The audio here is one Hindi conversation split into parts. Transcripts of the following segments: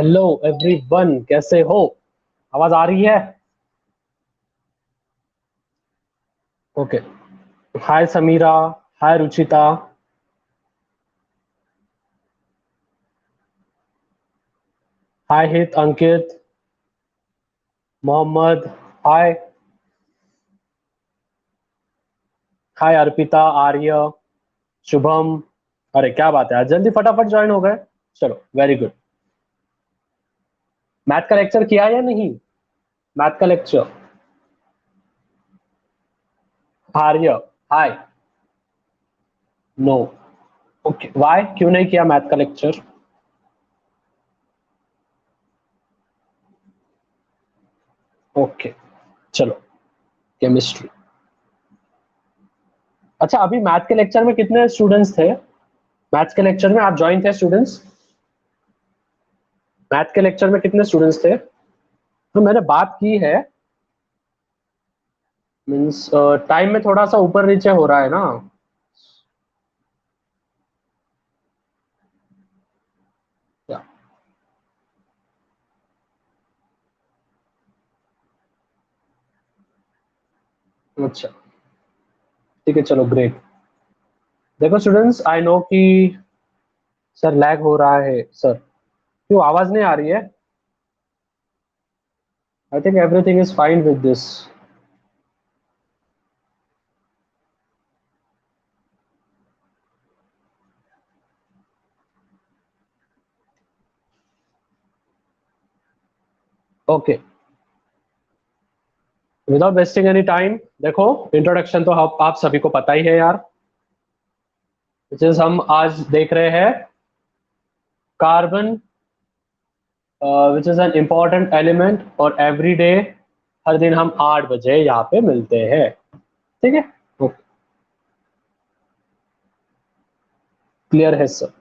हेलो एवरीवन, कैसे हो? आवाज आ रही है? ओके। हाय समीरा। हाय रुचिता। हाय हित, अंकित, मोहम्मद। हाय। हाय अर्पिता, आर्य, शुभम। अरे क्या बात है, आज जल्दी फटाफट ज्वाइन हो गए। चलो, वेरी गुड। मैथ का लेक्चर किया या नहीं? मैथ का लेक्चर। आर्य। हाय। नो। ओके, वाई क्यों नहीं किया मैथ का लेक्चर? ओके, चलो। केमिस्ट्री। अच्छा, अभी मैथ के लेक्चर में कितने स्टूडेंट्स थे? मैथ्स के लेक्चर में आप ज्वाइन थे स्टूडेंट्स? मैथ के लेक्चर में कितने स्टूडेंट्स थे? तो मैंने बात की है। मीन्स टाइम में थोड़ा सा ऊपर नीचे हो रहा है ना। क्या? अच्छा, ठीक है, चलो ग्रेट। देखो स्टूडेंट्स, आई नो कि सर लैग हो रहा है सर। क्यों आवाज नहीं आ रही है? I think everything is fine with this. Okay, without wasting any time, देखो इंट्रोडक्शन तो आप सभी को पता ही है यार। हम आज देख रहे हैं carbon, which is an important element, और एवरी डे, हर दिन हम 8 बजे यहाँ पे मिलते हैं। ठीक है, क्लियर है sir?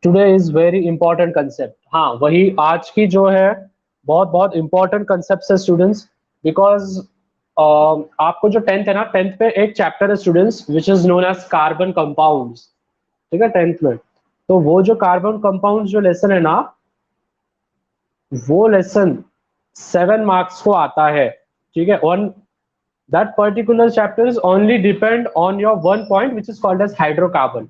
Today is very important concept. हाँ, वही आज की जो है बहुत बहुत इंपॉर्टेंट कंसेप्ट है स्टूडेंट्स। बिकॉज आपको जो टेंथ है ना, टेंथ पे एक चैप्टर है students which is known as carbon compounds. ठीक है, टेंथ में। तो वो जो कार्बन कंपाउंड्स जो लेसन है ना, वो लेसन 7 मार्क्स को आता है। ठीक है, on that particular chapter is only depend on your one point which is called as hydrocarbon.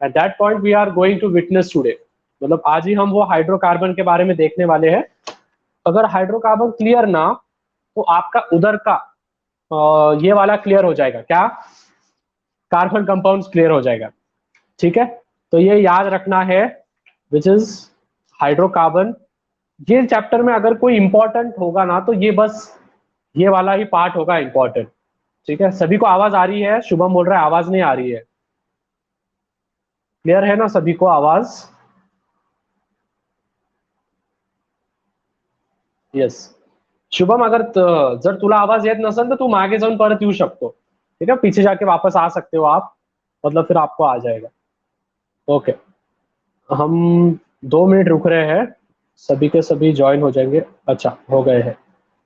At that point we are going to witness today. मतलब आज ही हम वो हाइड्रोकार्बन के बारे में देखने वाले हैं। अगर हाइड्रोकार्बन क्लियर ना, तो आपका उधर का ये वाला क्लियर हो जाएगा क्या? कार्बन कंपाउंड्स क्लियर हो जाएगा। ठीक है, तो ये याद रखना है, विच इज हाइड्रोकार्बन। ये चैप्टर में अगर कोई इंपॉर्टेंट होगा ना, तो ये बस ये वाला ही पार्ट होगा इंपॉर्टेंट। ठीक है, सभी को आवाज आ रही है? शुभम बोल रहा है आवाज नहीं आ रही है। क्लियर है ना सभी को आवाज? येस। शुभम, जर तुला आवाज येत नसेल तर तू मागे जाऊन परत येऊ शकतो। ठीक है, पीछे जाके वापस आ सकते हो आप। मतलब फिर आपको आ जाएगा। ओके, हम 2 मिनट रुक रहे हैं, सभी के सभी ज्वाइन हो जाएंगे। अच्छा, हो गए हैं।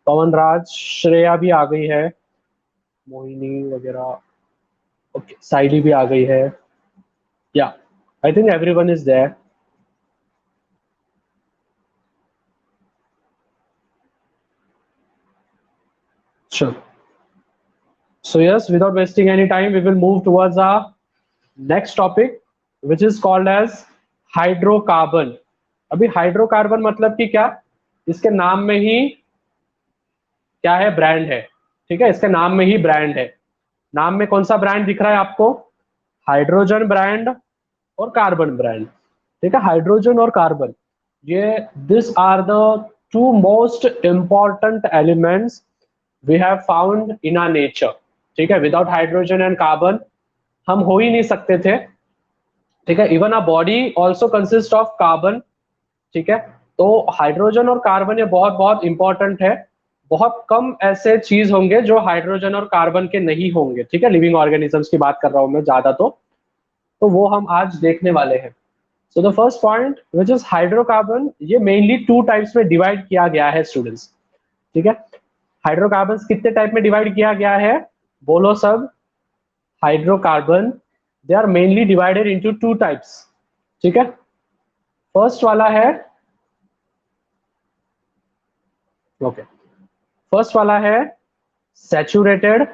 पवन राज, श्रेया भी आ गई है, मोहिनी वगैरह। ओके, साइली भी आ गई है। Yeah, I think everyone is there. चलो, so yes, without wasting any time, we will move towards our next topic, which is called as hydrocarbon. अभी हाइड्रोकार्बन मतलब कि क्या? इसके नाम में ही क्या है? ब्रांड है। ठीक है, इसके नाम में ही ब्रांड है। नाम में कौन सा ब्रांड दिख रहा है आपको? हाइड्रोजन ब्रांड और कार्बन ब्रांड। ठीक है, हाइड्रोजन और कार्बन, ये this are the two most important elements we have found in our nature. ठीक है, विदाउट हाइड्रोजन एंड कार्बन हम हो ही नहीं सकते थे। ठीक है, even our body also consist of carbon. ठीक है, तो हाइड्रोजन और कार्बन ये बहुत बहुत इंपॉर्टेंट है। बहुत कम ऐसे चीज होंगे जो हाइड्रोजन और कार्बन के नहीं होंगे। ठीक है, लिविंग ऑर्गेनिजम्स की बात कर रहा हूं मैं ज्यादा। तो वो हम आज देखने वाले हैं। So the first point which is hydrocarbon, ये मेनली 2 टाइप्स में डिवाइड किया गया है स्टूडेंट्स। ठीक है, हाइड्रोकार्बन कितने टाइप में डिवाइड किया गया है? बोलो सब। Hydrocarbon, they are mainly divided into 2 types. ठीक है, फर्स्ट वाला है, ओके, फर्स्ट वाला है सैचुरेटेड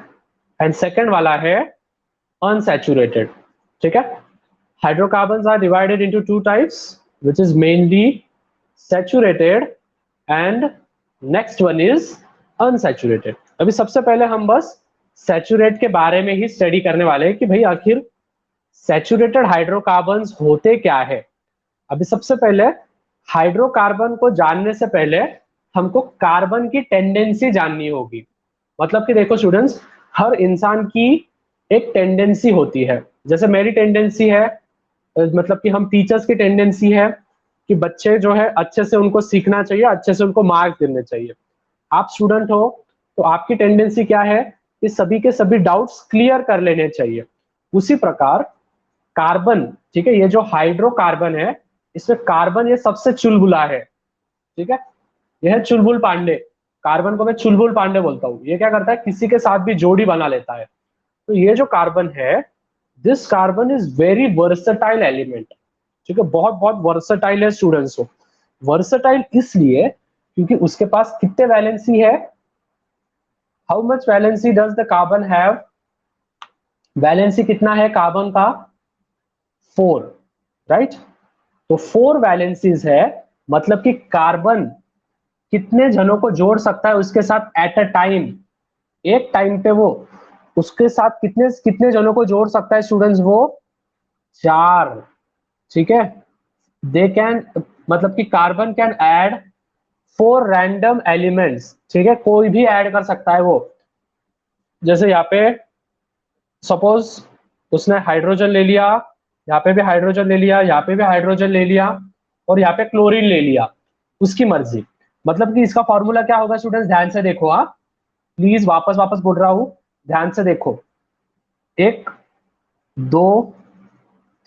एंड सेकंड वाला है अनसैचुरेटेड। ठीक है, hydrocarbons are divided into two types which is mainly saturated and next one is unsaturated. अभी सबसे पहले हम बस सैचुरेट के बारे में ही स्टडी करने वाले हैं कि भाई आखिर सैचुरेटेड हाइड्रोकार्बन्स होते क्या है। अभी सबसे पहले हाइड्रोकार्बन को जानने से पहले हमको कार्बन की टेंडेंसी जाननी होगी। मतलब कि देखो स्टूडेंट्स, हर इंसान की एक टेंडेंसी होती है। जैसे मेरी टेंडेंसी है, मतलब कि हम टीचर्स की टेंडेंसी है कि बच्चे जो है अच्छे से उनको सीखना चाहिए, अच्छे से उनको मार्क्स देने चाहिए। आप स्टूडेंट हो तो आपकी टेंडेंसी क्या है कि सभी के सभी डाउट्स क्लियर कर लेने चाहिए। उसी प्रकार कार्बन, ठीक है, ये जो हाइड्रोकार्बन है इसमें कार्बन ये सबसे चुलबुला है। ठीक है, यह है चुलबुल पांडे। कार्बन को मैं चुलबुल पांडे बोलता हूँ। ये क्या करता है, किसी के साथ भी जोड़ी बना लेता है। तो ये जो कार्बन है, this carbon is very versatile element. ठीक है, बहुत बहुत वर्सेटाइल है स्टूडेंट्स को। वर्सेटाइल इसलिए क्योंकि उसके पास कितने वैलेंसी है, how much valency does the carbon have, valency कितना है कार्बन का, 4, राइट। तो 4 वैलेंसीज है, मतलब कि कार्बन कितने जनों को जोड़ सकता है उसके साथ एट अ टाइम, एक टाइम पे वो उसके साथ कितने कितने जनों को जोड़ सकता है स्टूडेंट्स, वो 4। ठीक है, दे कैन, मतलब कि carbon can add 4 random elements. ठीक है, कोई भी ऐड कर सकता है वो। जैसे यहाँ पे सपोज उसने हाइड्रोजन ले लिया, यहाँ पे भी हाइड्रोजन ले लिया, यहाँ पे भी हाइड्रोजन ले लिया, और यहाँ पे क्लोरीन ले लिया, उसकी मर्जी। मतलब कि इसका फॉर्मूला क्या होगा स्टूडेंट्स, ध्यान से देखो। हाँ, प्लीज वापस वापस बोल रहा हूं, ध्यान से देखो। 1 2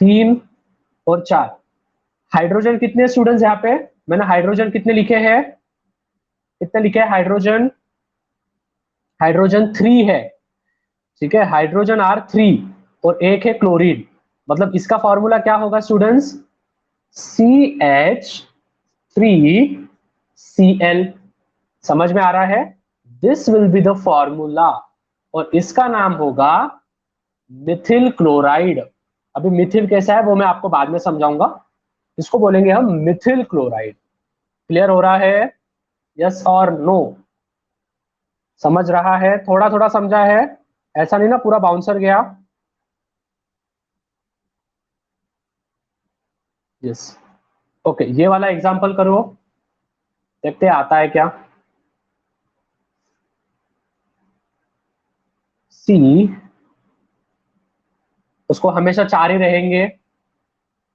3 और 4। हाइड्रोजन कितने स्टूडेंट्स यहाँ पे, मैंने हाइड्रोजन कितने लिखे हैं, कितने लिखे हैं हाइड्रोजन, हाइड्रोजन 3 है। ठीक है, हाइड्रोजन R3 और एक है क्लोरीन। मतलब इसका फॉर्मूला क्या होगा स्टूडेंट्स, CH3Cl। समझ में आ रहा है, this will be the formula, और इसका नाम होगा मिथिल क्लोराइड। अभी मिथिल कैसा है वो मैं आपको बाद में समझाऊंगा, इसको बोलेंगे हम मिथिल क्लोराइड। क्लियर हो रहा है, यस और नो, समझ रहा है, थोड़ा थोड़ा समझा है, ऐसा नहीं ना पूरा बाउंसर गया। यस, ओके, ये वाला एग्जांपल करो, देखते हैं आता है क्या। सी, उसको हमेशा 4 ही रहेंगे,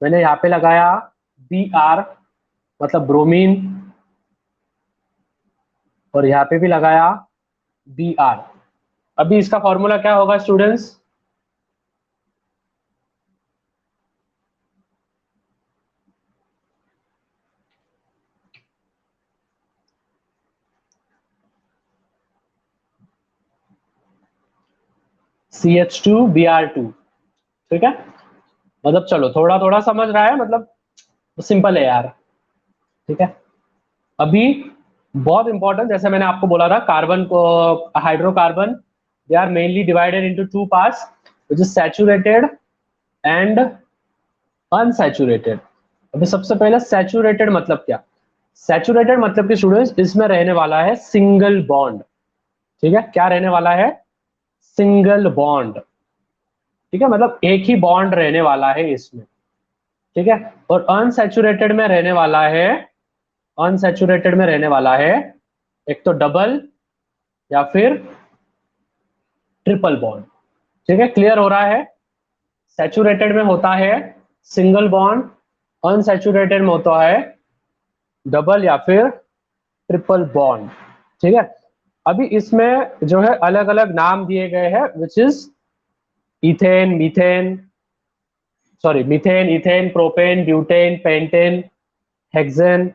मैंने यहाँ पे लगाया Br, मतलब ब्रोमीन, और यहाँ पे भी लगाया Br। अभी इसका फॉर्मूला क्या होगा स्टूडेंट्स, CH2Br2। ठीक है, मतलब चलो थोड़ा थोड़ा समझ रहा है, मतलब सिंपल है यार। ठीक है, अभी बहुत इंपॉर्टेंट, जैसे मैंने आपको बोला था कार्बन को, hydrocarbon they are mainly divided into 2 parts which is saturated and unsaturated. अभी सबसे पहले सैचुरेटेड मतलब क्या, सैचुरेटेड मतलब कि स्टूडेंट्स इसमें रहने वाला है सिंगल बॉन्ड। ठीक है, क्या रहने वाला है, सिंगल बॉन्ड। ठीक है, मतलब एक ही बॉन्ड रहने वाला है इसमें। ठीक है, और अनसैचुरेटेड में रहने वाला है, अनसैचुरेटेड में रहने वाला है एक तो डबल या फिर ट्रिपल बॉन्ड। ठीक है, क्लियर हो रहा है, सैचुरेटेड में होता है सिंगल बॉन्ड, अनसैचुरेटेड में होता है डबल या फिर ट्रिपल बॉन्ड। ठीक है, अभी इसमें जो है अलग अलग नाम दिए गए हैं which is ethane, methane, sorry methane, ethane, propane, butane, pentane, hexane,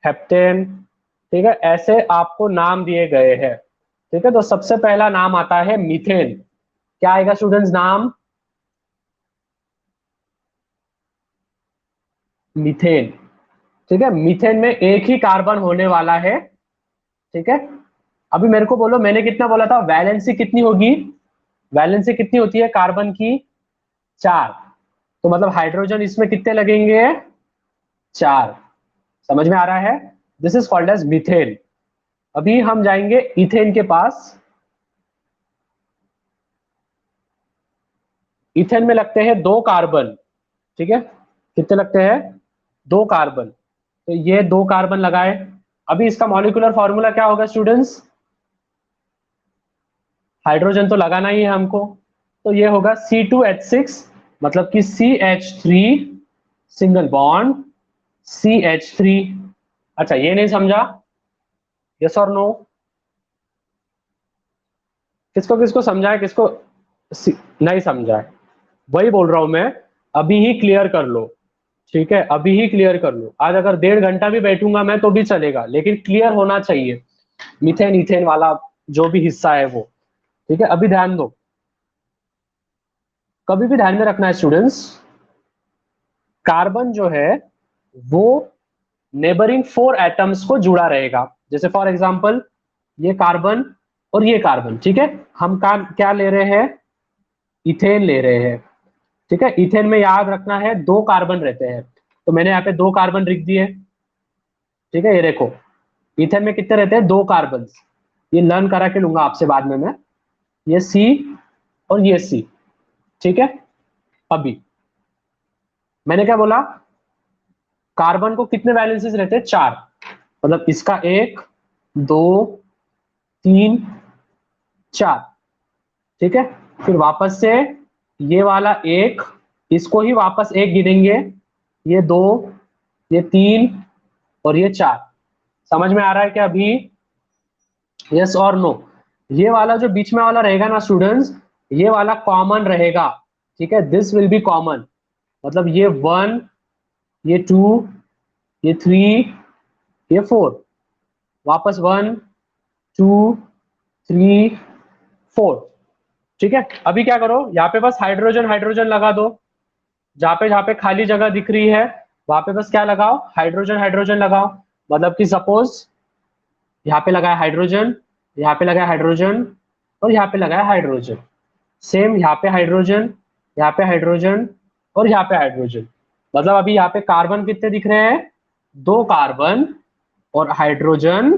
heptane. ठीक है, ऐसे आपको नाम दिए गए हैं। ठीक है, तो सबसे पहला नाम आता है मीथेन। क्या आएगा स्टूडेंट्स नाम, मीथेन। ठीक है, मीथेन में एक ही कार्बन होने वाला है। ठीक है, अभी मेरे को बोलो, मैंने कितना बोला था, वैलेंसी कितनी होगी, वैलेंसी कितनी होती है कार्बन की, 4। तो मतलब हाइड्रोजन इसमें कितने लगेंगे, 4। समझ में आ रहा है, this is called as methane. अभी हम जाएंगे इथेन के पास। इथेन में लगते हैं 2 कार्बन। ठीक है, कितने लगते हैं, 2 कार्बन। तो ये 2 कार्बन लगाए। अभी इसका मॉलिक्यूलर फॉर्मूला क्या होगा स्टूडेंट्स, हाइड्रोजन तो लगाना ही है हमको, तो ये होगा C2H6, मतलब कि CH3 सिंगल बॉन्ड CH3। अच्छा, ये नहीं समझा, यस और नो, किसको किसको समझा है, किसको नहीं समझा है, वही बोल रहा हूं मैं, अभी ही क्लियर कर लो। ठीक है, अभी ही क्लियर कर लो, आज अगर 1.5 घंटा भी बैठूंगा मैं तो भी चलेगा, लेकिन क्लियर होना चाहिए मीथेन इथेन वाला जो भी हिस्सा है वो। ठीक है, अभी ध्यान दो, कभी भी ध्यान में रखना है स्टूडेंट्स, कार्बन जो है वो नेबरिंग 4 एटम्स को जुड़ा रहेगा। जैसे फॉर एग्जांपल ये कार्बन और ये कार्बन, ठीक है, हम क्या ले रहे हैं, इथेन ले रहे हैं। ठीक है, इथेन में याद रखना है 2 कार्बन रहते हैं, तो मैंने यहाँ पे 2 कार्बन लिख दिए। ठीक है, ये देखो, इथेन में कितने रहते हैं, 2 कार्बन, ये लर्न करा के लूंगा आपसे बाद में मैं, ये सी और ये सी। ठीक है, अभी मैंने क्या बोला, कार्बन को कितने वैलेंसीज रहते हैं, 4, मतलब इसका 1 2 3 4। ठीक है, फिर वापस से ये वाला 1, इसको ही वापस 1 गिनेंगे, ये 2, ये 3 और ये 4। समझ में आ रहा है क्या अभी, यस और नो। ये वाला जो बीच में वाला रहेगा ना स्टूडेंट्स, ये वाला कॉमन रहेगा। ठीक है, दिस विल बी कॉमन, मतलब ये 1, ये 2, ये 3, ये 4, वापस 1 2 3 4। ठीक है, अभी क्या करो, यहाँ पे बस हाइड्रोजन हाइड्रोजन लगा दो, जहां पे खाली जगह दिख रही है वहां पे बस क्या लगाओ, हाइड्रोजन हाइड्रोजन लगाओ। मतलब कि सपोज यहाँ पे लगाया हाइड्रोजन, यहाँ पे लगाया हाइड्रोजन और यहाँ पे लगाया हाइड्रोजन, सेम यहाँ पे हाइड्रोजन, यहाँ पे हाइड्रोजन और यहाँ पे हाइड्रोजन। मतलब अभी यहाँ पे कार्बन कितने दिख रहे हैं, 2 कार्बन और हाइड्रोजन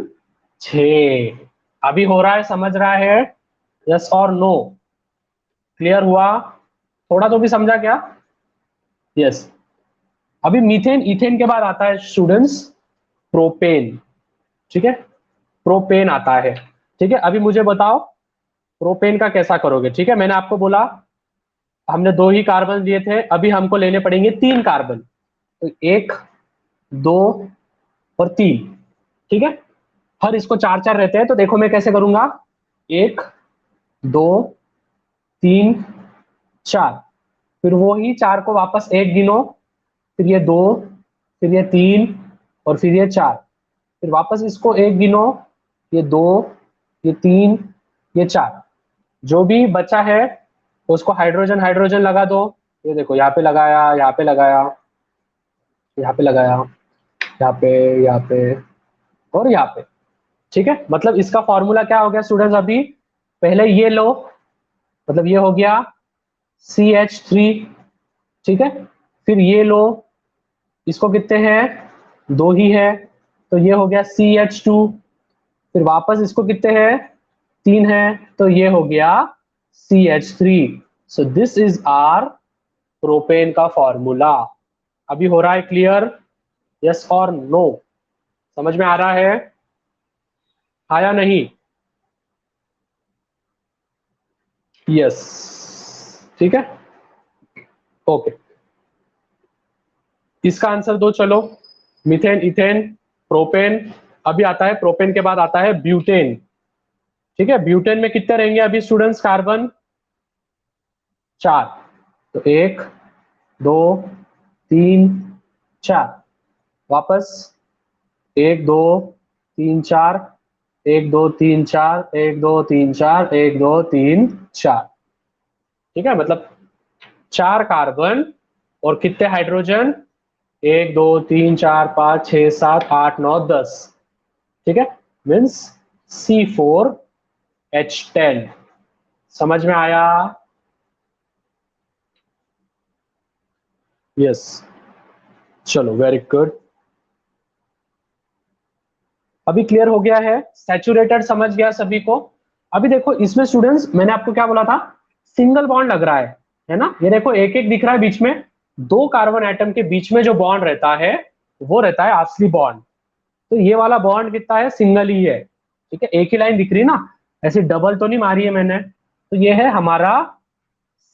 6। अभी हो रहा है, समझ रहा है, यस और नो, क्लियर हुआ, थोड़ा तो भी समझा क्या, यस। अभी मीथेन इथेन के बाद आता है स्टूडेंट्स प्रोपेन। ठीक है, प्रोपेन आता है। ठीक है, अभी मुझे बताओ प्रोपेन का कैसा करोगे। ठीक है, मैंने आपको बोला हमने 2 ही कार्बन लिए थे, अभी हमको लेने पड़ेंगे 3 कार्बन, तो 1 2 और 3। ठीक है, हर इसको 4 4 रहते हैं, तो देखो मैं कैसे करूंगा, 1 2 3 4, फिर वो ही 4 को वापस 1 गिनो, फिर ये 2, फिर ये 3 और फिर ये 4, फिर वापस इसको 1 गिनो, ये 2, ये 3, ये 4, जो भी बचा है उसको हाइड्रोजन हाइड्रोजन लगा दो। ये देखो, यहाँ पे लगाया, यहाँ पे लगाया, यहाँ पे लगाया, यहाँ पे, यहाँ पे और यहाँ पे। ठीक है, मतलब इसका फॉर्मूला क्या हो गया स्टूडेंट्स, अभी पहले ये लो, मतलब ये हो गया CH3। ठीक है, फिर ये लो, इसको कितने हैं, 2 ही है, तो ये हो गया CH2, फिर वापस इसको कितने हैं, 3 है, तो ये हो गया CH3। So this is our propane का फॉर्मूला। अभी हो रहा है क्लियर, यस और नो, समझ में आ रहा है, आया नहीं, यस, ठीक है, ओके, इसका आंसर दो चलो, मीथेन इथेन प्रोपेन। अभी आता है प्रोपेन के बाद आता है ब्यूटेन। ठीक है, ब्यूटेन में कितने रहेंगे अभी स्टूडेंट्स, कार्बन 4, तो 1 2 3 4, वापस 1 2 3 4, 1 2 3 4, 1 2 3 4, 1 2 3 4। ठीक है, मतलब 4 कार्बन और कितने हाइड्रोजन, 1 2 3 4 5 6 7 8 9 10, ठीक है, मीन्स C4H10। समझ में आया? यस, चलो वेरी गुड। अभी क्लियर हो गया है, सैचुरेटेड समझ गया सभी को। अभी देखो इसमें स्टूडेंट्स, मैंने आपको क्या बोला था, सिंगल बॉन्ड लग रहा है ना, ये देखो एक एक दिख रहा है बीच में, दो कार्बन एटम के बीच में जो बॉन्ड रहता है वो रहता है असली बॉन्ड। तो ये वाला बॉन्ड कितना है, सिंगल ही है, ठीक है, एक ही लाइन दिख रही ना, ऐसी डबल तो नहीं मारी है मैंने। तो ये है हमारा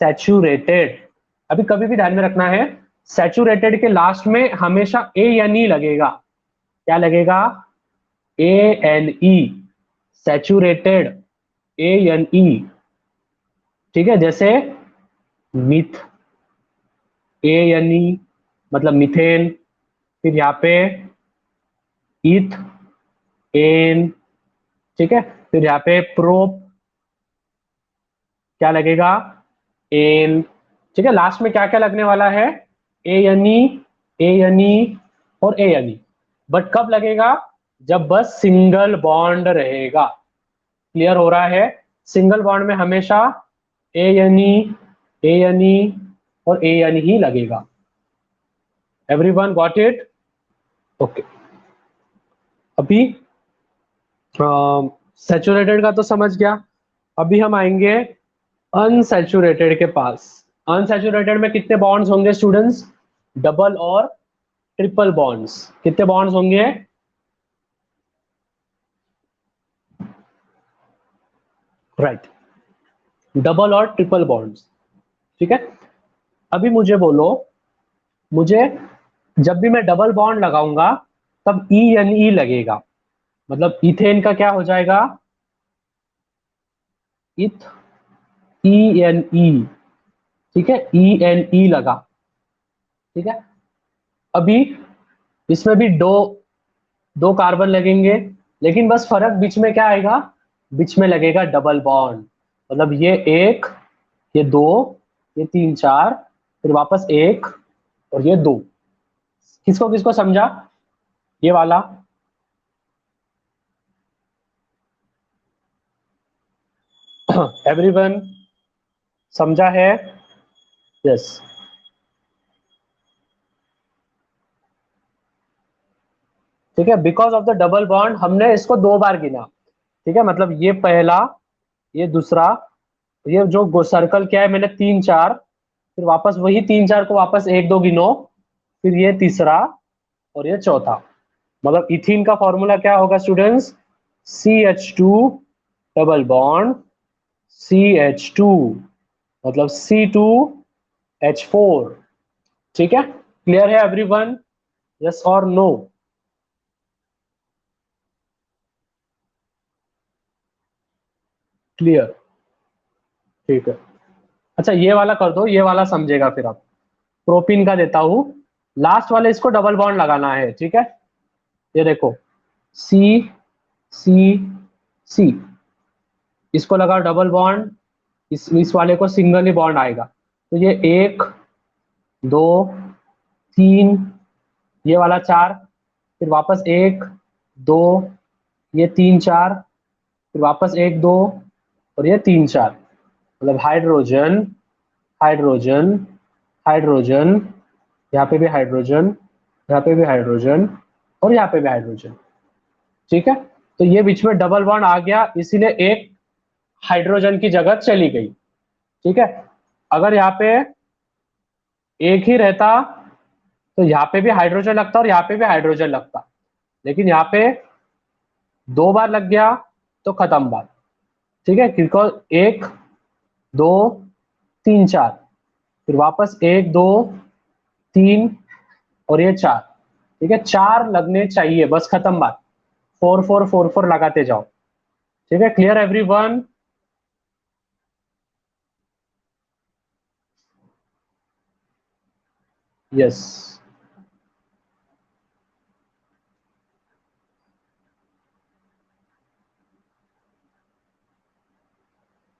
सैचुरेटेड। अभी कभी भी ध्यान में रखना है, सैचुरेटेड के लास्ट में हमेशा ए एन ई लगेगा। क्या लगेगा? A N E, saturated, A N E, ठीक है, जैसे मिथ, ए एन ई मतलब मिथेन, फिर यहाँ पे ईथ, एन, ठीक है, फिर यहाँ पे प्रोप, क्या लगेगा? एन, ठीक है, लास्ट में क्या क्या लगने वाला है? A N E, A N E और ए एन ई। बट कब लगेगा? जब बस सिंगल बॉन्ड रहेगा। क्लियर हो रहा है? सिंगल बॉन्ड में हमेशा A N E, A N E और ए एन ही लगेगा। Everyone got it? ओके। अभी सैचुरेटेड का तो समझ गया। अभी हम आएंगे अनसैचुरेटेड के पास। अनसैचुरेटेड में कितने बॉन्ड्स होंगे स्टूडेंट्स? डबल और ट्रिपल बॉन्ड्स। कितने बॉन्ड्स होंगे? राइट, डबल और ट्रिपल बॉन्ड्स, ठीक है। अभी मुझे बोलो, मुझे जब भी मैं डबल बॉन्ड लगाऊंगा तब ई एन ई लगेगा, मतलब इथेन का क्या हो जाएगा? इथ, ई एन ई, ठीक है, ई एन ई लगा, ठीक है। अभी इसमें भी दो दो कार्बन लगेंगे, लेकिन बस फर्क बीच में क्या आएगा? बीच में लगेगा डबल बॉन्ड, मतलब ये एक, ये दो, ये तीन चार, फिर वापस एक और ये दो। किसको किसको समझा ये वाला? एवरीवन समझा है? यस। ठीक है, because of the double bond हमने इसको दो बार गिना, ठीक है, मतलब ये पहला, ये दूसरा, ये जो सर्कल क्या है मैंने तीन चार, फिर वापस वही तीन चार को वापस एक दो गिनो, फिर ये तीसरा और ये चौथा। मतलब इथीन का फॉर्मूला क्या होगा students? CH2 double bond CH2, मतलब C2H4। ठीक है, क्लियर है एवरीवन? यस और नो? क्लियर, ठीक है। अच्छा ये वाला कर दो, ये वाला समझेगा फिर आप। प्रोपीन का देता हूं, लास्ट वाले इसको डबल बॉन्ड लगाना है, ठीक है। ये देखो, सी सी सी, इसको लगाओ डबल बॉन्ड, इस वाले को सिंगल ही बॉन्ड आएगा। तो ये एक, दो, तीन, ये वाला चार, फिर वापस एक, दो, ये तीन चार, फिर वापस एक दो और ये तीन चार, मतलब हाइड्रोजन, हाइड्रोजन, हाइड्रोजन, यहाँ पे भी हाइड्रोजन, यहाँ पे भी हाइड्रोजन और यहाँ पे भी हाइड्रोजन, ठीक है। तो ये बीच में डबल बॉन्ड आ गया, इसीलिए एक हाइड्रोजन की जगह चली गई, ठीक है। अगर यहाँ पे एक ही रहता तो यहाँ पे भी हाइड्रोजन लगता और यहाँ पे भी हाइड्रोजन लगता, लेकिन यहाँ पे दो बार लग गया तो खत्म बात, ठीक है। बिकॉज एक, दो, तीन चार, फिर वापस एक दो, तीन और ये चार, ठीक है, चार लगने चाहिए, बस खत्म बात। फोर फोर फोर फोर लगाते जाओ, ठीक है। Clear everyone? यस।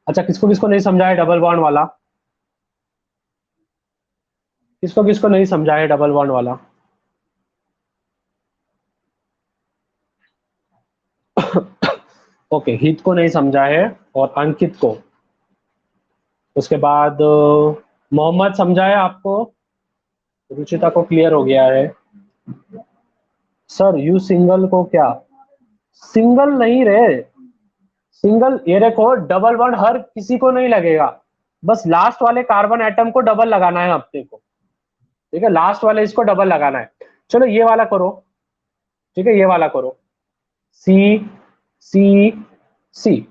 अच्छा किसको किसको नहीं समझा है डबल बॉन्ड वाला? किसको किसको नहीं समझा है डबल बॉन्ड वाला? ओके, हित को नहीं समझा है और अंकित को। उसके बाद मोहम्मद समझा है आपको, रुचिता को क्लियर हो गया है। सर यू सिंगल को क्या, सिंगल नहीं रहे, सिंगल ये देखो डबल बॉन्ड हर किसी को नहीं लगेगा, बस लास्ट वाले कार्बन एटम को डबल लगाना है अपने को, ठीक है, लास्ट वाले इसको डबल लगाना है। चलो ये वाला करो, ठीक है, ये वाला करो, सी सी सी।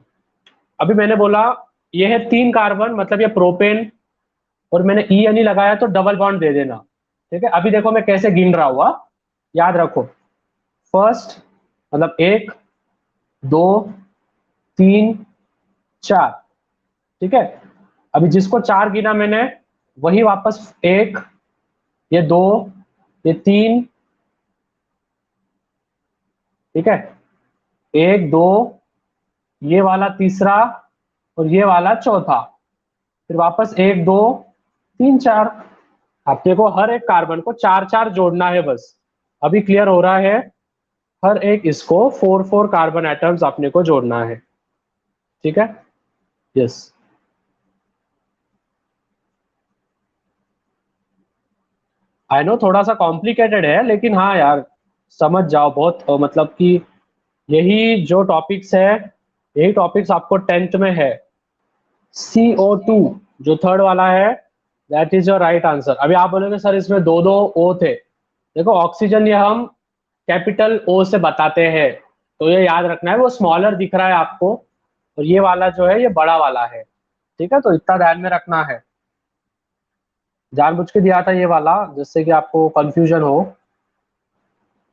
अभी मैंने बोला ये है 3 कार्बन, मतलब ये प्रोपेन, और मैंने ई यानी लगाया तो डबल बॉन्ड दे देना, ठीक है। अभी देखो मैं कैसे गिन रहा हुआ, याद रखो, फर्स्ट मतलब 1 2 3 4, ठीक है। अभी जिसको 4 गिना मैंने वही वापस 1, ये 2, ये 3, ठीक है, 1 2, ये वाला तीसरा और ये वाला चौथा, फिर वापस 1 2 3 4। आपने को हर एक कार्बन को 4 4 जोड़ना है बस। अभी क्लियर हो रहा है, हर एक इसको 4 4 कार्बन एटम्स आपने को जोड़ना है, ठीक है। यस, आई नो थोड़ा सा कॉम्प्लिकेटेड है, लेकिन हाँ यार समझ जाओ, बहुत मतलब कि यही जो टॉपिक्स है, यही टॉपिक्स आपको 10th में है। CO2 जो थर्ड वाला है, that is your right answer. अभी आप बोलोगे सर इसमें 2 2 O थे, देखो ऑक्सीजन ये हम कैपिटल O से बताते हैं, तो ये याद रखना है, वो स्मॉलर दिख रहा है आपको, और ये वाला जो है ये बड़ा वाला है, ठीक है, तो इतना ध्यान में रखना है। जानबूझ के दिया था ये वाला जिससे कि आपको कंफ्यूजन हो।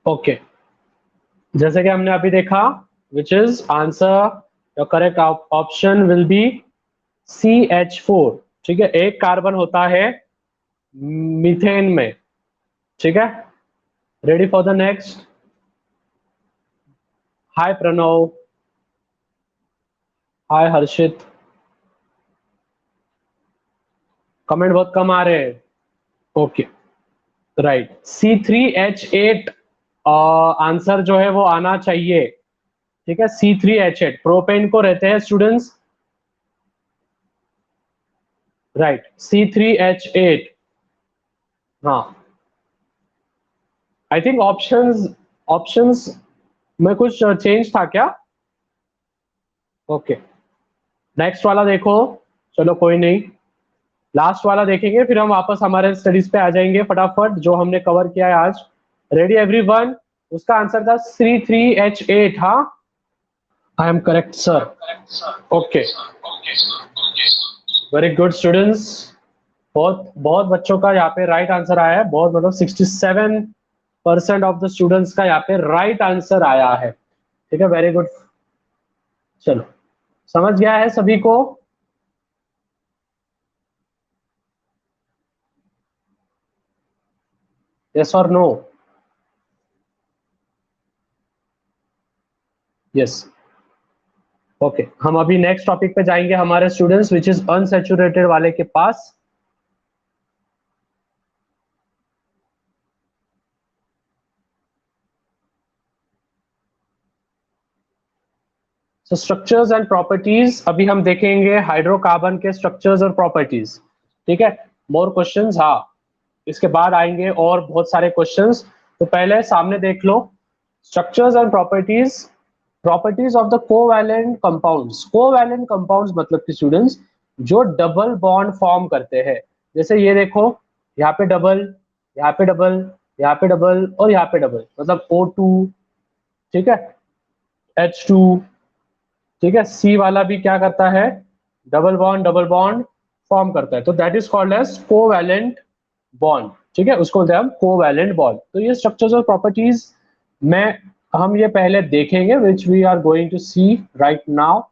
ओके, जैसे कि हमने अभी देखा, which is answer, your correct option will be CH4, ठीक है। एक कार्बन होता है मीथेन में, ठीक है। Ready for the next. Hi Pranav, hi Harshit, comment बहुत कम आ रहे हैं। ओके राइट, C3H8 आंसर जो है वो आना चाहिए, ठीक है। C3H8 प्रोपेन को रहते हैं स्टूडेंट्स, राइट, C3H8। हाँ, आई थिंक ऑप्शंस ऑप्शंस में कुछ चेंज था क्या? ओके, नेक्स्ट वाला देखो, चलो कोई नहीं, लास्ट वाला देखेंगे फिर हम वापस हमारे स्टडीज पे आ जाएंगे फटाफट, जो हमने कवर किया है आज। रेडी एवरीवन, उसका आंसर था C3H8। हाँ, I am correct sir. Okay, very good students, बहुत बहुत बच्चों का यहाँ पे राइट आंसर आया है, बहुत मतलब 67% ऑफ द स्टूडेंट्स का यहाँ पे राइट आंसर आया है, ठीक है, वेरी गुड। चलो, समझ गया है सभी को? यस और नो? Yes, okay. हम अभी नेक्स्ट टॉपिक पे जाएंगे हमारे स्टूडेंट्स, विच इज अनसैचुरेटेड वाले के पास। सो स्ट्रक्चर्स एंड प्रॉपर्टीज, अभी हम देखेंगे हाइड्रोकार्बन के स्ट्रक्चर्स और प्रॉपर्टीज, ठीक है। मोर क्वेश्चंस, हाँ, इसके बाद आएंगे और बहुत सारे क्वेश्चंस, तो पहले सामने देख लो structures and properties. Properties of the covalent compounds, covalent compounds मतलब कि स्टूडेंट्स जो डबल बॉन्ड फॉर्म करते हैं, जैसे ये देखो, यहाँ पे डबल, यहाँ पे डबल, यहाँ पे डबल और यहाँ पे डबल, मतलब O2, ठीक है, H2, ठीक है। C वाला भी क्या करता है, डबल बॉन्ड फॉर्म करता है, तो that is called as covalent bond, ठीक है, उसको बोलते हैं हम कोवैलेंट बॉन्ड। तो ये स्ट्रक्चर्स और प्रॉपर्टीज में हम ये पहले देखेंगे, which we are going to see right now.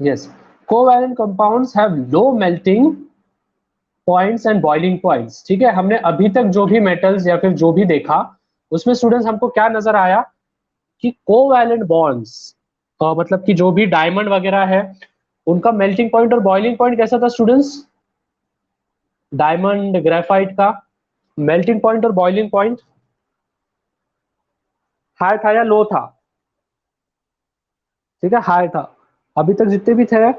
Yes, covalent compounds have low melting points and boiling points, ठीक है। हमने अभी तक जो भी मेटल्स या फिर जो भी देखा, उसमें स्टूडेंट्स हमको क्या नजर आया कि कोवैलेंट बॉन्ड्स, मतलब कि जो भी डायमंड वगैरह है उनका मेल्टिंग पॉइंट और बॉइलिंग पॉइंट कैसा था स्टूडेंट्स? डायमंड ग्रेफाइट का मेल्टिंग पॉइंट और बॉइलिंग पॉइंट हाई था या लो था? ठीक है, हाई था। अभी तक जितने भी थे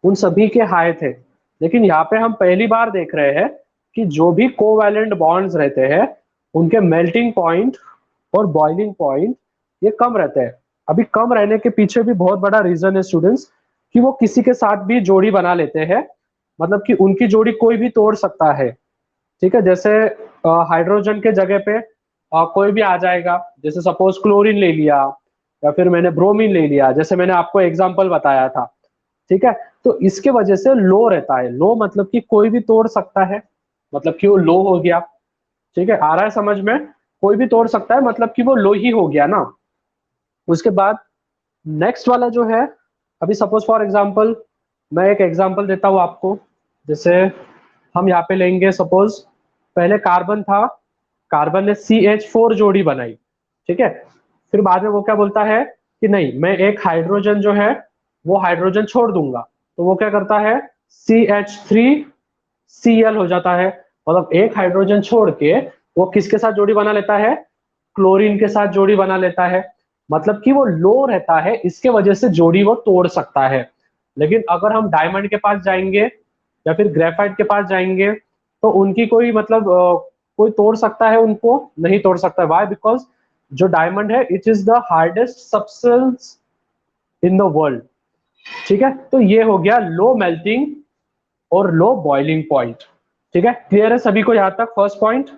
उन सभी के हाई थे, लेकिन यहाँ पे हम पहली बार देख रहे हैं कि जो भी कोवैलेंट बॉन्ड्स रहते हैं उनके मेल्टिंग पॉइंट और बॉइलिंग पॉइंट ये कम रहते हैं। अभी कम रहने के पीछे भी बहुत बड़ा रीजन है स्टूडेंट्स, कि वो किसी के साथ भी जोड़ी बना लेते हैं, मतलब कि उनकी जोड़ी कोई भी तोड़ सकता है। ठीक है, जैसे हाइड्रोजन के जगह पे कोई भी आ जाएगा, जैसे सपोज क्लोरीन ले लिया या फिर मैंने ब्रोमीन ले लिया, जैसे मैंने आपको एग्जांपल बताया था। ठीक है, तो इसके वजह से लो रहता है। लो मतलब कि कोई भी तोड़ सकता है, मतलब कि वो लो हो गया। ठीक है, आ रहा है समझ में? कोई भी तोड़ सकता है मतलब कि वो लो ही हो गया ना। उसके बाद नेक्स्ट वाला जो है, अभी सपोज फॉर एग्जांपल मैं एक एग्जांपल देता हूँ आपको। जैसे हम यहाँ पे लेंगे, सपोज पहले कार्बन था, कार्बन ने CH4 जोड़ी बनाई। ठीक है, फिर बाद में वो क्या बोलता है कि नहीं, मैं एक हाइड्रोजन जो है वो हाइड्रोजन छोड़ दूंगा, तो वो क्या करता है, CH3Cl हो जाता है। मतलब एक हाइड्रोजन छोड़ के वो किसके साथ जोड़ी बना लेता है, क्लोरीन के साथ जोड़ी बना लेता है। मतलब कि वो लो रहता है, इसके वजह से जोड़ी वो तोड़ सकता है। लेकिन अगर हम डायमंड के पास जाएंगे या फिर ग्रेफाइट के पास जाएंगे तो उनकी कोई मतलब कोई तोड़ सकता है, उनको नहीं तोड़ सकता। वाई? बिकॉज जो डायमंड है it is the hardest substance in the world. ठीक है, तो ये हो गया लो मेल्टिंग और लो बॉइलिंग पॉइंट। ठीक है, क्लियर है सभी को यहां तक फर्स्ट पॉइंट?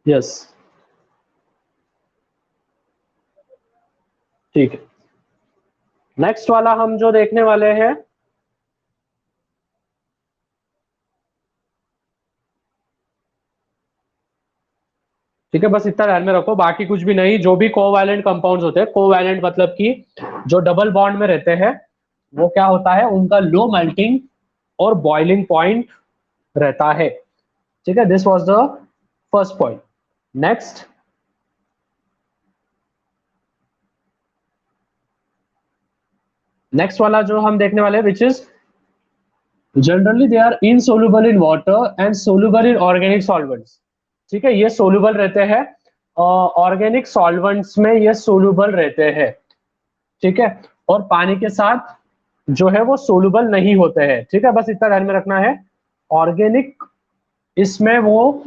यस, ठीक है। नेक्स्ट वाला हम जो देखने वाले हैं, ठीक है, बस इतना ध्यान में रखो, बाकी कुछ भी नहीं। जो भी कोवैलेंट कंपाउंड्स होते हैं, कोवैलेंट मतलब कि जो डबल बॉन्ड में रहते हैं, वो क्या होता है, उनका लो मेल्टिंग और बॉइलिंग पॉइंट रहता है। ठीक है, this was the first point. Next, next वाला जो हम देखने वाले हैं, which is generally they are insoluble in water and soluble in organic solvents. ठीक है, ये सोल्युबल रहते हैं, ऑर्गेनिक सॉल्वेंट्स में ये सोल्युबल रहते हैं। ठीक है, और पानी के साथ जो है वो सोल्युबल नहीं होते हैं। ठीक है, बस इतना ध्यान में रखना है। ऑर्गेनिक इसमें वो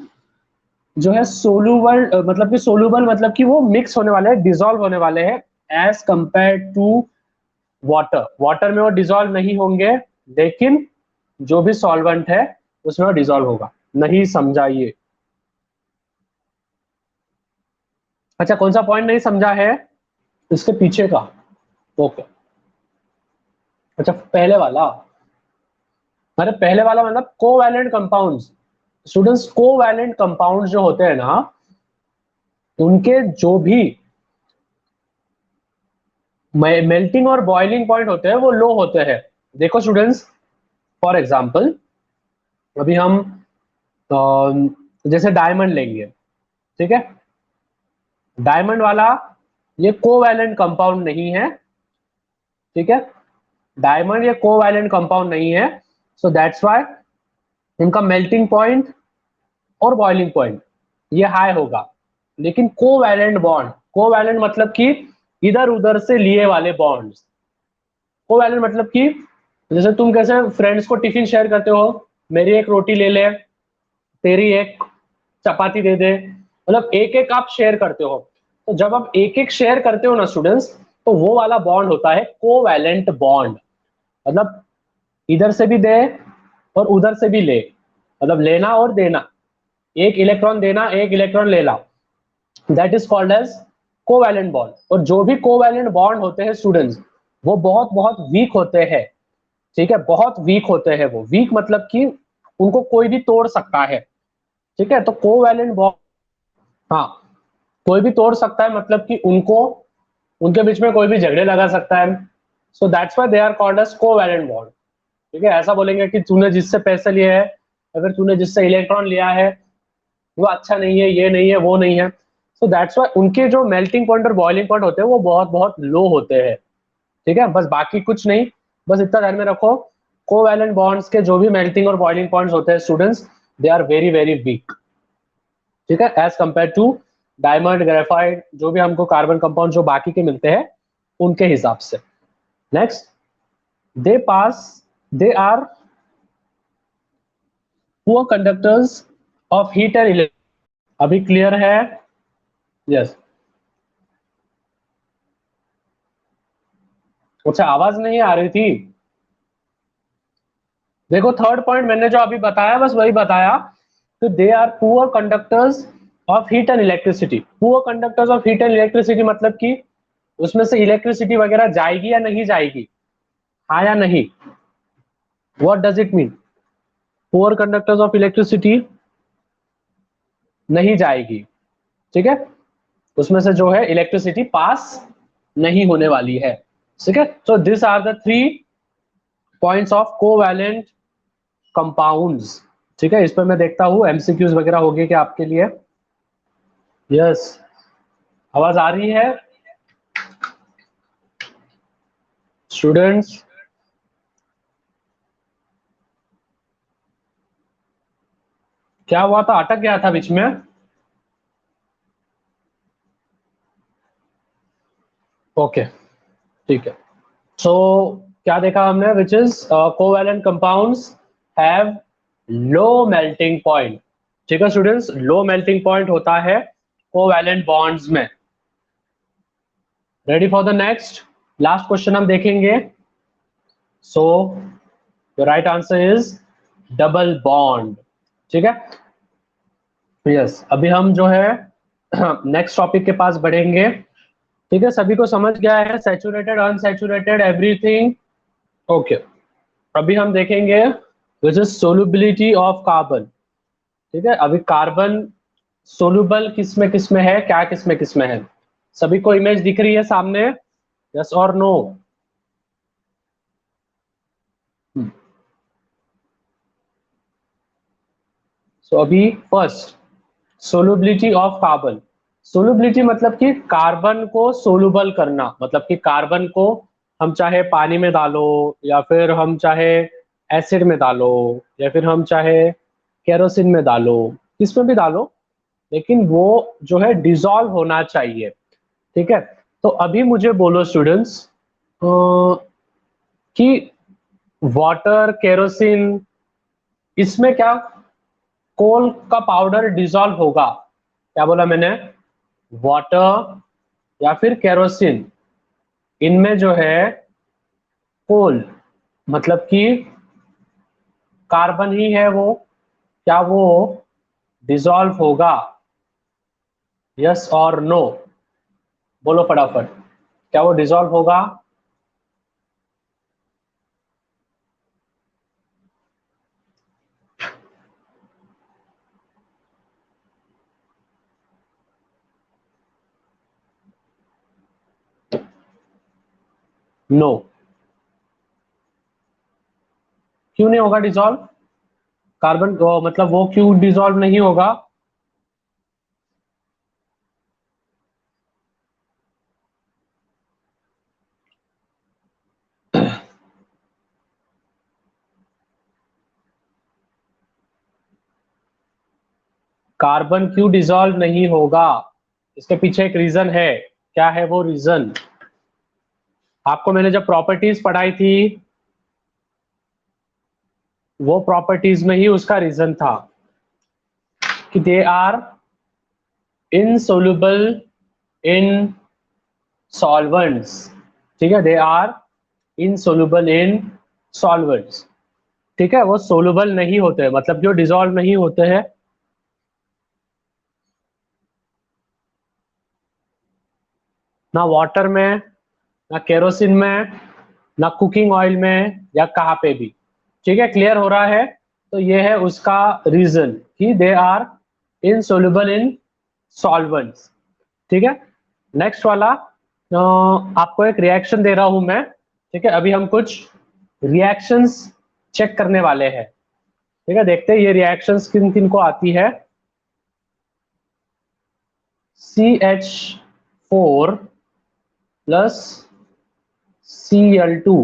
जो है सोल्यूबल, मतलब कि सोल्यूबल मतलब कि वो मिक्स होने वाले हैं, डिसॉल्व होने वाले हैं, as compare to water. Water में वो डिसॉल्व नहीं होंगे, लेकिन जो भी सॉल्वेंट है उसमें वो डिसॉल्व होगा। नहीं समझा ये? अच्छा, कौन सा पॉइंट नहीं समझा है? इसके पीछे का? ओके, अच्छा पहले वाला। अरे पहले वाला मतलब covalent compounds. Students, covalent compounds जो होते हैं ना, उनके जो भी मेल्टिंग और बॉइलिंग पॉइंट होते हैं वो लो होते हैं। देखो स्टूडेंट्स, फॉर एग्जांपल अभी हम जैसे डायमंड लेंगे। ठीक है, डायमंड वाला ये कोवैलेंट कंपाउंड नहीं है। ठीक है, डायमंड ये कोवैलेंट कंपाउंड नहीं है, सो दैट्स व्हाई उनका मेल्टिंग पॉइंट और बॉइलिंग पॉइंट ये हाई होगा। लेकिन कोवैलेंट बॉन्ड, कोवैलेंट मतलब कि इधर उधर से लिए वाले बॉन्ड्स। कोवैलेंट मतलब कि जैसे तुम कैसे फ्रेंड्स को टिफिन शेयर करते हो, मेरी एक रोटी ले ले, तेरी एक चपाती दे दे, मतलब एक एक आप शेयर करते हो। तो जब आप एक एक शेयर करते हो ना स्टूडेंट्स, तो वो वाला बॉन्ड होता है कोवैलेंट बॉन्ड। मतलब इधर से भी दे और उधर से भी ले, मतलब लेना और देना, एक इलेक्ट्रॉन देना एक इलेक्ट्रॉन लेना, that is called as covalent bond. और जो भी कोवैलेंट बॉन्ड होते हैं स्टूडेंट्स, वो बहुत बहुत वीक होते हैं। ठीक है, बहुत वीक होते हैं। वो वीक मतलब कि उनको कोई भी तोड़ सकता है। ठीक है, तो कोवैलेंट बॉन्ड, हाँ, कोई भी तोड़ सकता है, मतलब कि उनको, उनके बीच में कोई भी झगड़े लगा सकता है। So that's why they are called as covalent bond. ठीक है, ऐसा बोलेंगे कि तूने जिससे पैसे लिए है, अगर तूने जिससे इलेक्ट्रॉन लिया है वो अच्छा नहीं है, ये नहीं है, वो नहीं है। सो दैट्स व्हाई उनके जो मेल्टिंग पॉइंट और बॉइलिंग पॉइंट होते हैं वो बहुत बहुत लो होते हैं। ठीक है, बस बाकी कुछ नहीं, बस इतना ध्यान में रखो, कोवैलेंट बॉन्ड्स के जो भी मेल्टिंग और बॉइलिंग पॉइंट्स होते हैं students, they are very very weak. ठीक है, as compare to diamond, graphite, जो भी हमको कार्बन कंपाउंड जो बाकी के मिलते हैं उनके हिसाब से। Next, they are poor conductors of heat and electricity. अभी क्लियर है? यस। अच्छा, आवाज नहीं आ रही थी। देखो, थर्ड पॉइंट मैंने जो अभी बताया बस वही बताया, तो they are poor conductors of heat and electricity. Poor conductors of heat and electricity मतलब कि उसमें से इलेक्ट्रिसिटी वगैरह जाएगी या नहीं जाएगी, हाँ या नहीं? What does it mean? Poor conductors of electricity नहीं जाएगी, ठीक है, उसमें से जो है इलेक्ट्रिसिटी पास नहीं होने वाली है, ठीक है। So this are the 3 points of covalent compounds, ठीक है। इस पर मैं देखता हूँ एमसीक्यूज वगैरह होगी क्या आपके लिए। यस, आवाज आ रही है स्टूडेंट्स? क्या हुआ था, अटक गया था बीच में? ओके, ठीक है। सो क्या देखा हमने, which is covalent compounds have low melting point, ठीक है स्टूडेंट्स। लो मेल्टिंग पॉइंट होता है कोवैलेंट बॉन्ड्स में। Ready for the next, last question हम देखेंगे। So the right answer is double bond, ठीक है। यस, अभी हम जो है नेक्स्ट टॉपिक के पास बढ़ेंगे, ठीक है। सभी को समझ गया है सैचुरेटेड, अनसैचुरेटेड, एवरीथिंग? ओके, अभी हम देखेंगे which is solubility of carbon, ठीक है। अभी कार्बन सोलुबल किस में है, क्या किस में है? सभी को इमेज दिख रही है सामने? यस और नो? सो अभी first, solubility of carbon. Solubility मतलब कि कार्बन को सोलुबल करना, मतलब कि कार्बन को हम चाहे पानी में डालो, या फिर हम चाहे एसिड में डालो, या फिर हम चाहे केरोसिन में डालो, किसमें भी डालो, लेकिन वो जो है डिसॉल्व होना चाहिए, ठीक है। तो अभी मुझे बोलो स्टूडेंट्स कि वाटर, केरोसिन, इसमें क्या कोल का पाउडर डिसॉल्व होगा? क्या बोला मैंने? वाटर या फिर केरोसिन, इनमें जो है कोल मतलब कि कार्बन ही है वो, क्या वो डिसॉल्व होगा? यस और नो? बोलो फटाफट, क्या वो डिसॉल्व होगा? नो। क्यों नहीं होगा डिसॉल्व? कार्बन मतलब वो क्यों डिसॉल्व नहीं होगा? कार्बन क्यों डिसॉल्व नहीं होगा? इसके पीछे एक रीजन है। क्या है वो रीजन? आपको मैंने जब प्रॉपर्टीज पढ़ाई थी, वो प्रॉपर्टीज में ही उसका रीजन था कि they are insoluble in solvents, ठीक है। They are insoluble in solvents, ठीक है। वो सोलुबल नहीं होते, मतलब जो डिसॉल्व नहीं होते हैं, ना वाटर में, ना केरोसिन में, ना कुकिंग ऑयल में, या कहाँ पे भी, ठीक है। क्लियर हो रहा है? तो ये है उसका रीजन कि they are insoluble in solvents, ठीक है। नेक्स्ट वाला, आपको एक रिएक्शन दे रहा हूं मैं, ठीक है। अभी हम कुछ रिएक्शंस चेक करने वाले हैं, ठीक है। देखते हैं ये रिएक्शंस किन किन को आती है। CH4 plus Cl2,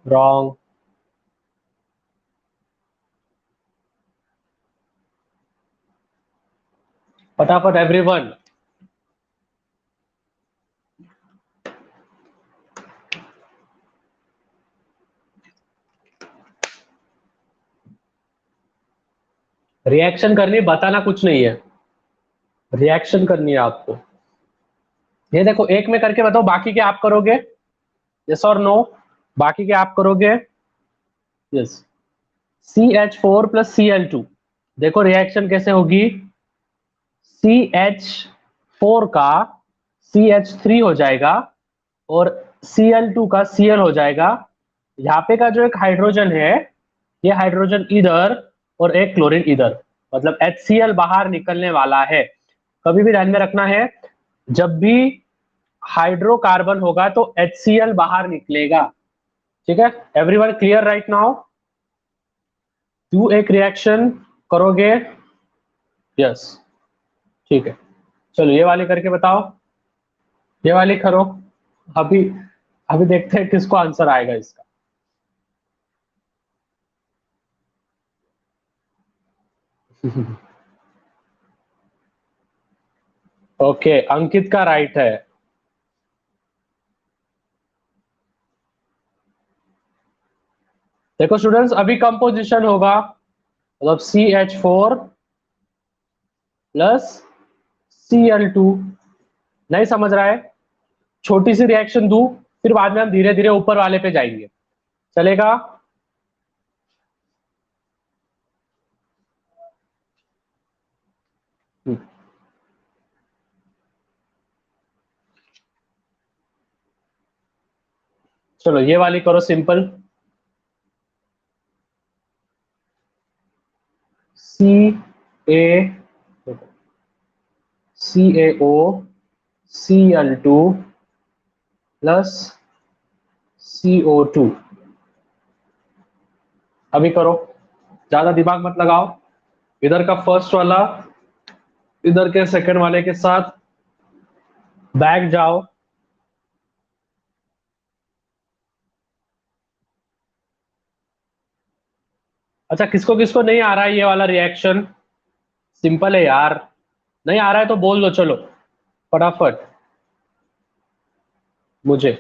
wrong. फटाफट एवरीवन। रिएक्शन करनी, बताना कुछ नहीं है, रिएक्शन करनी है आपको। ये देखो एक में करके बताओ, बाकी के आप करोगे, यस और नो, बाकी के आप करोगे, यस। CH4 प्लस Cl2, देखो रिएक्शन कैसे होगी, CH4 का CH3 हो जाएगा और Cl2 का Cl हो जाएगा। यहाँ पे का जो एक हाइड्रोजन है, ये हाइड्रोजन इधर और एक क्लोरीन इधर, मतलब HCl बाहर निकलने वाला है। कभी भी ध्यान में रखना है, जब भी हाइड्रोकार्बन होगा तो HCl बाहर निकलेगा। ठीक है, एवरीवन क्लियर राइट नाउ? तू एक रिएक्शन करोगे, यस, ठीक है। चलो ये वाली करके बताओ, ये वाली करो। अभी अभी देखते हैं किसको आंसर आएगा इसका। ओके, अंकित का राइट है। देखो स्टूडेंट्स, अभी कंपोजिशन होगा, मतलब CH4 प्लस Cl2। नहीं समझ रहा है, छोटी सी रिएक्शन दू, फिर बाद में हम धीरे धीरे ऊपर वाले पे जाएंगे, चलेगा? चलो ये वाली करो simple, A CaO Cl2 plus CO2। अभी करो, ज्यादा दिमाग मत लगाओ, इधर का फर्स्ट वाला इधर के सेकंड वाले के साथ बैक जाओ। अच्छा, किसको किसको नहीं आ रहा है ये वाला रिएक्शन? सिंपल है यार, नहीं आ रहा है तो बोल दो, चलो फटाफट मुझे,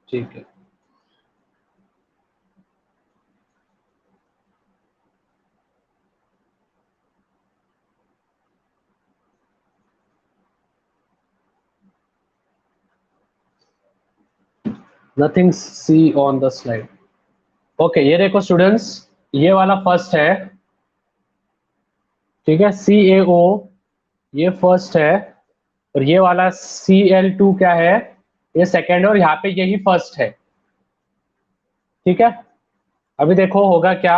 ठीक है। Nothing see on the slide. Okay, ये देखो स्टूडेंट्स, ये वाला फर्स्ट है, ठीक है, CaO ये फर्स्ट है, और ये वाला Cl2 क्या है, ये सेकेंड है, और यहाँ पे यही फर्स्ट है। ठीक है, अभी देखो होगा क्या,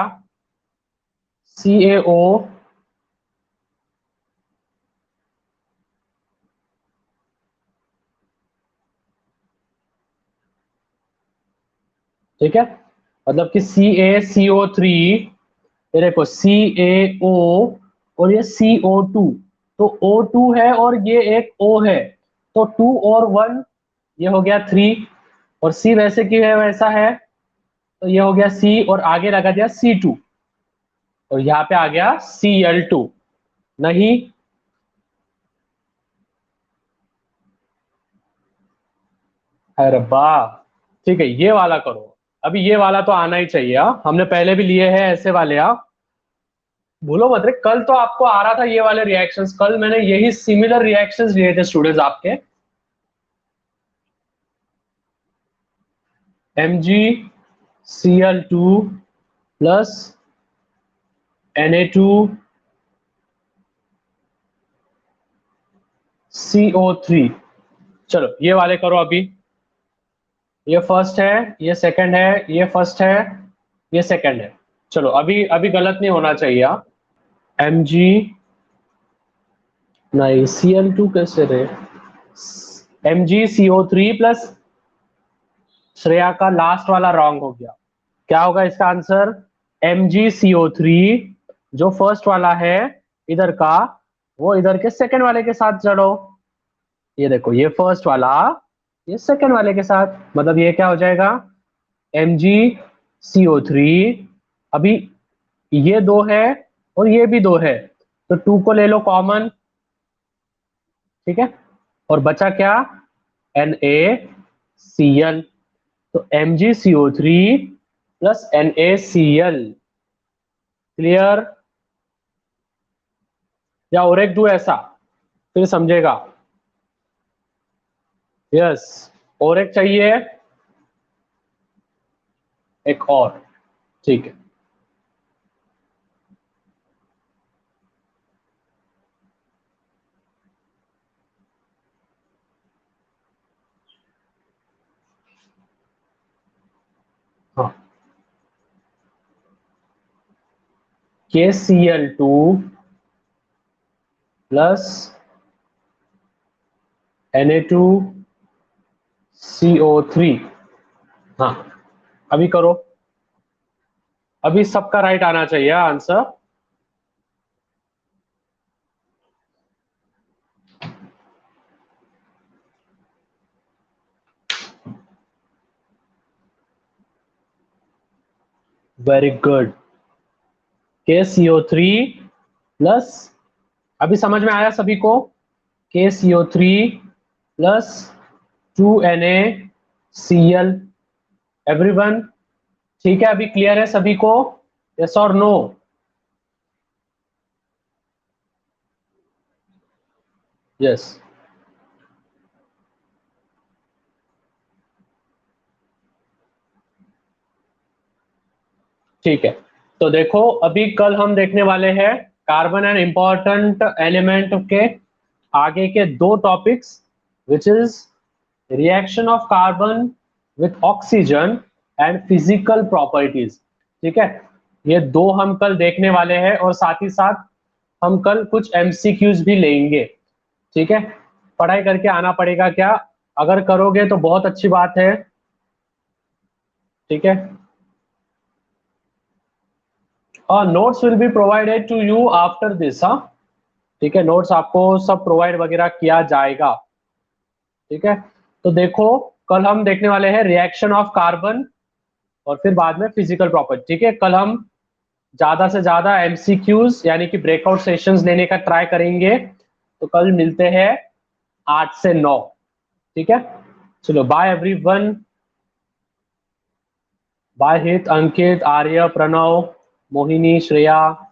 CaO ठीक है, मतलब कि CaCO3, ये देखो CaO और ये CO2, तो O2 है और ये एक O है, तो 2 और 1 ये हो गया 3, और C वैसे की है वैसा है, तो ये हो गया C और आगे लगा दिया C2, और यहाँ पे आ गया Cl2। नहीं, अरे वाह, ठीक है, ये वाला करो। अभी ये वाला तो आना ही चाहिए, हमने पहले भी लिए हैं ऐसे वाले। भूलो मत रे, कल तो आपको आ रहा था ये वाले रिएक्शंस, कल मैंने यही सिमिलर रिएक्शंस लिए थे स्टूडेंट्स आपके। MgCl2 plus Na2CO3। चलो ये वाले करो अभी, ये फर्स्ट है, ये सेकंड है, ये फर्स्ट है, ये सेकंड है। चलो अभी अभी गलत नहीं होना चाहिए। Mg, नहीं Cl2 कैसे रे, MgCO3 प्लस, श्रेया का लास्ट वाला रॉन्ग हो गया। क्या होगा इसका आंसर, MgCO3 जो फर्स्ट वाला है इधर का, वो इधर के सेकंड वाले के साथ जोड़ो। ये देखो, ये फर्स्ट वाला ये सेकंड वाले के साथ, मतलब ये क्या हो जाएगा, MgCO3, अभी ये 2 है और ये भी 2 है, तो 2 को ले लो कॉमन, ठीक है, और बचा क्या, NaCl, तो MgCO3 प्लस NaCl, क्लियर, या और एक दो ऐसा, फिर समझेगा। यस, और एक चाहिए, एक और, ठीक है। हाँ, KCl2 प्लस Na2CO3। हाँ, अभी करो, अभी सबका राइट आना चाहिए answer. Very good, KCO3 plus, अभी समझ में आया सभी को, KCO3 प्लस 2NaCl, एवरीवन, ठीक है, अभी क्लियर है सभी को, यस और नो? यस, ठीक है। तो देखो, अभी कल हम देखने वाले हैं कार्बन एंड इंपॉर्टेंट एलिमेंट के आगे के दो topics, which is reaction of carbon with oxygen and physical properties, ठीक है, ये दो हम कल देखने वाले हैं, और साथ ही साथ हम कल कुछ MCQs भी लेंगे, ठीक है। पढ़ाई करके आना पड़ेगा क्या, अगर करोगे तो बहुत अच्छी बात है, ठीक है। और notes will be provided to you after this, हाँ, ठीक है, नोट्स आपको सब प्रोवाइड वगैरह किया जाएगा, ठीक है। तो देखो, कल हम देखने वाले हैं रिएक्शन ऑफ कार्बन और फिर बाद में फिजिकल प्रॉपर्टी, ठीक है। कल हम ज्यादा से ज्यादा MCQs यानी कि ब्रेकआउट सेशंस लेने का ट्राई करेंगे, तो कल मिलते हैं 8 से 9, ठीक है। चलो, बाय एवरीवन, बाय हित, अंकित, आर्य, प्रणव, मोहिनी, श्रेया।